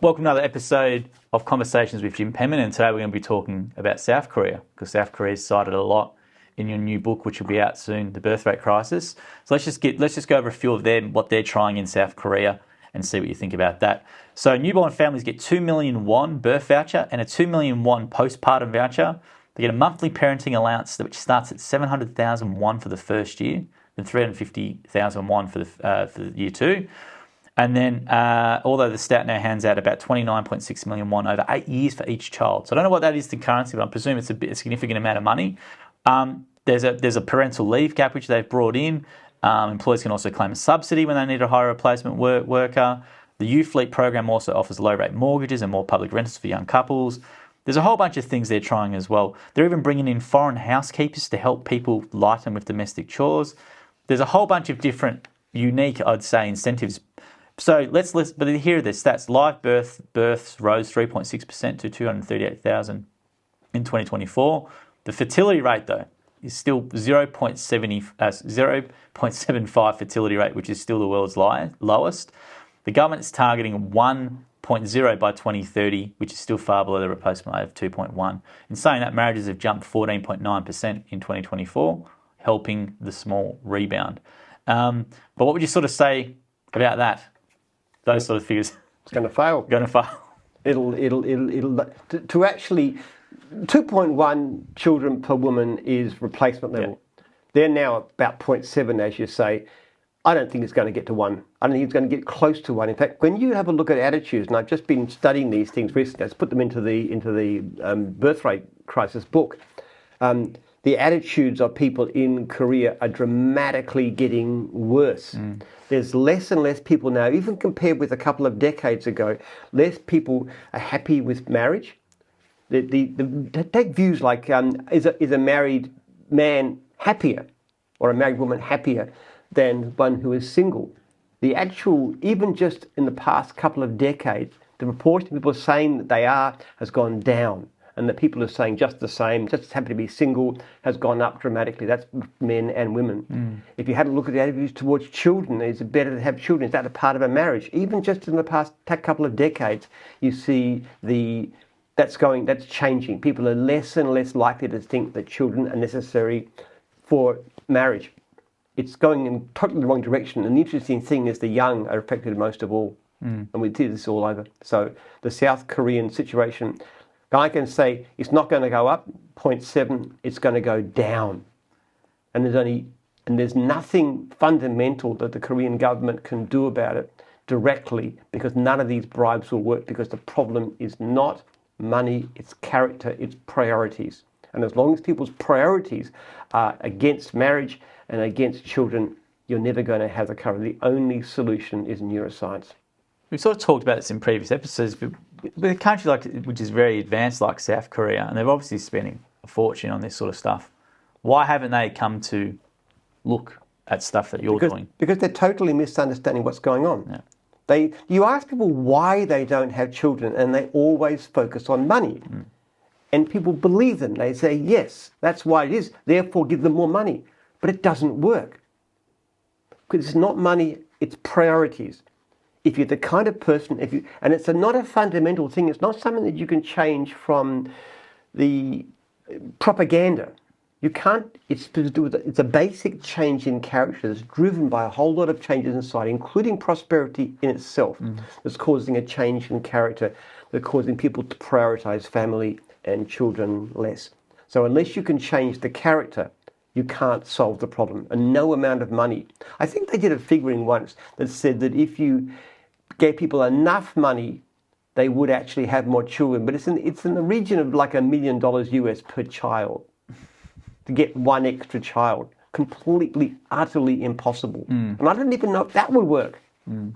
Welcome to another episode of Conversations with Jim Penman, and today we're going to be talking about South Korea, because South Korea is cited a lot in your new book, which will be out soon, The Birth Rate Crisis. So let's just go over a few of them, what they're trying in South Korea, and see what you think about that. So newborn families get 2 million won birth voucher and a 2 million won postpartum voucher. They get a monthly parenting allowance which starts at 700,000 won for the first year, then 350,000 won for the year two. And then, although the stat now hands out about 29.6 million won over 8 years for each child. So I don't know what that is to currency, but I presume it's a significant amount of money. There's a parental leave cap which they've brought in. Employers can also claim a subsidy when they need to hire a replacement worker. The youth fleet program also offers low-rate mortgages and more public rentals for young couples. There's a whole bunch of things they're trying as well. They're even bringing in foreign housekeepers to help people lighten with domestic chores. There's a whole bunch of different, unique, I'd say, incentives. So but here are the stats. Live births rose 3.6% to 238,000 in 2024. The fertility rate, though, is still 0.75 fertility rate, which is still the world's lowest. The government is targeting 1.0 by 2030, which is still far below the replacement rate of 2.1. In saying that, marriages have jumped 14.9% in 2024, helping the small rebound. But what would you sort of say about that? Those sort of figures. It's going to fail. Going to fail. It'll to actually 2.1 children per woman is replacement level. Yeah. They're now about 0.7, as you say. I don't think it's going to get to 1. I don't think it's going to get close to 1. In fact, when you have a look at attitudes, and I've just been studying these things recently, let's put them into the birth rate crisis book. The attitudes of people in Korea are dramatically getting worse. There's less and less people now, even compared with a couple of decades ago, less people are happy with marriage. Take views like, is a married man happier or a married woman happier than one who is single? The actual, even just in the past couple of decades, the proportion of people saying that they are has gone down. And that people are saying just the same, just happy to be single, has gone up dramatically. That's men and women. If you had a look at the attitudes towards children, is it better to have children? Is that a part of a marriage? Even just in the past couple of decades, you see that's changing. People are less and less likely to think that children are necessary for marriage. It's going in totally the wrong direction. And the interesting thing is the young are affected most of all. And we see this all over. So the South Korean situation, I can say it's not going to go up 0.7, it's going to go down. And there's nothing fundamental that the Korean government can do about it directly, because none of these bribes will work, because the problem is not money, it's character, it's priorities. And as long as people's priorities are against marriage and against children, you're never going to have the cover. The only solution is neuroscience. We've sort of talked about this in previous episodes, but with a country which is very advanced like South Korea, and they're obviously spending a fortune on this sort of stuff, why haven't they come to look at stuff that you're doing? Because they're totally misunderstanding what's going on. Yeah. You ask people why they don't have children, and they always focus on money. And people believe them. They say, yes, that's why it is, therefore give them more money. But it doesn't work. Because it's not money, it's priorities. If you're the kind of person, and it's not a fundamental thing, it's not something that you can change from the propaganda. You can't, it's a basic change in character that's driven by a whole lot of changes in society, including prosperity in itself, that's causing a change in character, that's causing people to prioritize family and children less. So unless you can change the character, you can't solve the problem. And no amount of money. I think they did a figuring once that said that if you gave people enough money, they would actually have more children. But it's in the region of like $1 million US per child to get one extra child. Completely, utterly impossible. And I don't even know if that would work. And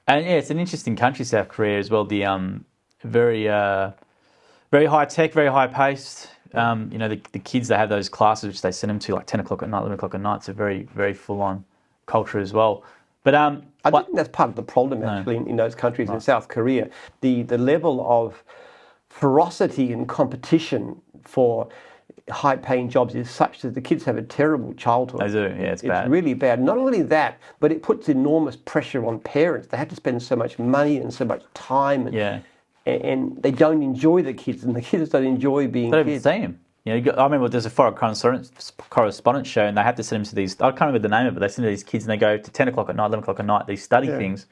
yeah, it's an interesting country, South Korea as well. The very high tech, very high paced. The kids, they have those classes which they send them to like 10 o'clock at night, 11 o'clock at night. It's a very, very full on culture as well. But I think that's part of the problem, actually, in those countries. Right. In South Korea. The level of ferocity and competition for high-paying jobs is such that the kids have a terrible childhood. They do, yeah, it's bad. It's really bad. Not only that, but it puts enormous pressure on parents. They have to spend so much money and so much time, and they don't enjoy the kids, and the kids don't enjoy being They don't kids. even see him. You know, I remember there's a foreign correspondence show, and they have to send them to these. I can't remember the name of it. But they send these kids, and they go to 10 o'clock at night, 11 o'clock at night. These study things,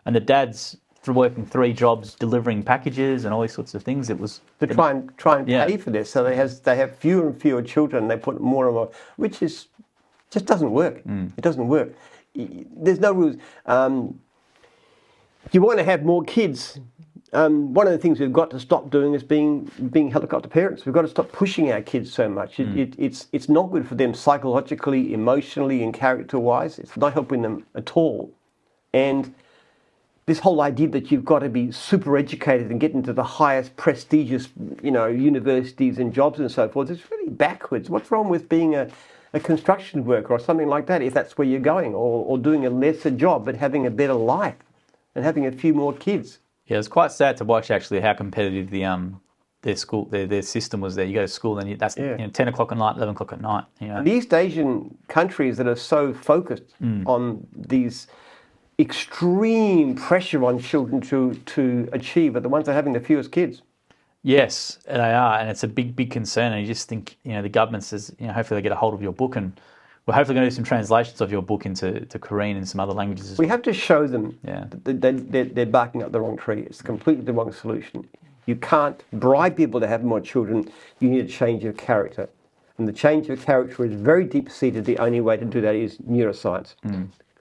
and the dad's working 3 jobs, delivering packages and all these sorts of things. It was To try and pay for this, so they have fewer and fewer children. They put more and more, which is just doesn't work. It doesn't work. There's no rules. You want to have more kids. One of the things we've got to stop doing is being helicopter parents. We've got to stop pushing our kids so much. It's not good for them psychologically, emotionally, and character-wise. It's not helping them at all. And this whole idea that you've got to be super educated and get into the highest prestigious, universities and jobs and so forth, it's really backwards. What's wrong with being a construction worker or something like that, if that's where you're going, or doing a lesser job but having a better life and having a few more kids? Yeah, it's quite sad to watch actually how competitive their system was there. You go to school and that's 10 o'clock at night, 11 o'clock at night. You know. The East Asian countries that are so focused on these extreme pressure on children to achieve are the ones that are having the fewest kids. Yes, they are, and it's a big concern. And you just think, the government says, hopefully they get a hold of your book, and we're hopefully going to do some translations of your book into Korean and some other languages as well. We have to show them that they're barking up the wrong tree. It's completely the wrong solution. You can't bribe people to have more children. You need a change of character. And the change of character is very deep-seated. The only way to do that is neuroscience.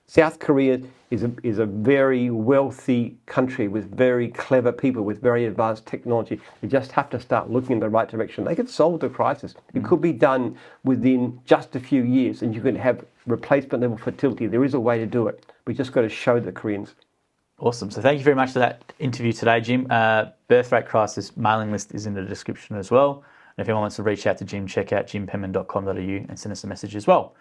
South Korea is a very wealthy country with very clever people, with very advanced technology. They just have to start looking in the right direction. They could solve the crisis. It could be done within just a few years, and you can have replacement level fertility. There is a way to do it. We just got to show the Koreans. Awesome. So thank you very much for that interview today, Jim. Birth rate crisis mailing list is in the description as well. And if anyone wants to reach out to Jim, check out jimpenman.com.au and send us a message as well.